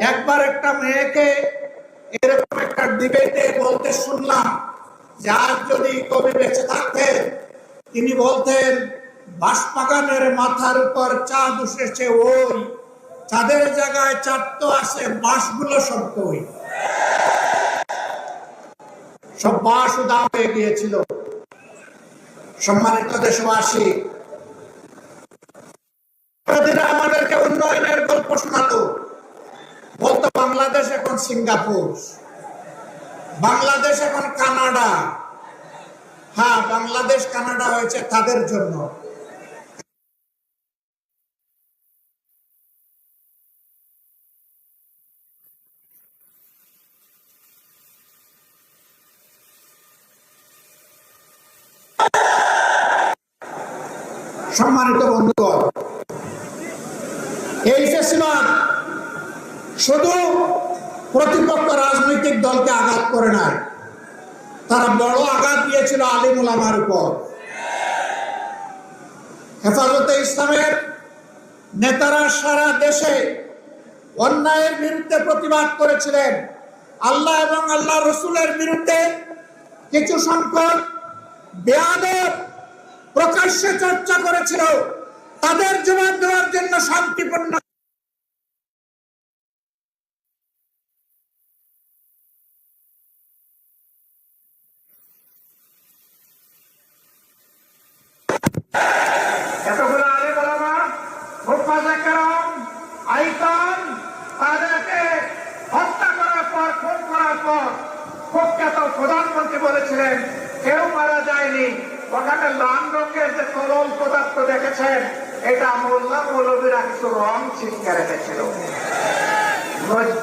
একবার একটা মেয়েকে এরকম একটা ডিবেটে বলতে শুনলাম যে আজ যদি কবি বেঁচে থাকতেন তিনি বলতেন বাঁশবাগানের মাথার উপর চাঁদ উঠেছে ওই চাঁদের জায়গায় চাঁদ তো আছে বাঁশগুলো সব কই সব বাঁশ উদাও হয়ে গিয়েছিল। সম্মানিত দেশবাসী, আমাদেরকে উন্নয়নের গল্প শোনাতো, বলতো বাংলাদেশ এখন সিঙ্গাপুর, বাংলাদেশ এখন কানাডা। হ্যাঁ, বাংলাদেশ কানাডা হয়েছে তাদের জন্য। সম্মানিত বন্ধুগণ, এই ফেসিবাদ শুধু প্রতিপক্ষ রাজনৈতিক দলকে আঘাত করে নাই, তারা বড় আঘাত দিয়েছিল আলিম উলামার উপর। হেফাজতে ইসলামের নেতারা সারা দেশে অন্যায়ের বিরুদ্ধে প্রতিবাদ করেছিলেন। আল্লাহ এবং আল্লাহ রসুলের বিরুদ্ধে কিছু সংখ্যক বেয়াদব প্রকাশ্যে চর্চা করেছিল, তাদের জবাব দেওয়ার জন্য শান্তিপূর্ণ এতগুলো আলেম ওলামা মুফাজ্জল কেরাম আইকান তাদেরকে হত্যা করার পর, খুন করার পর কুখ্যাত প্রধানমন্ত্রী বলেছিলেন কেউ মারা যায়নি, ওখানে লাল রঙের যে তরল পদার্থ দেখেছেন এটা মোল্লা মৌলবীরা কিছু রং ছিটকে রেখেছিল। লজ্জা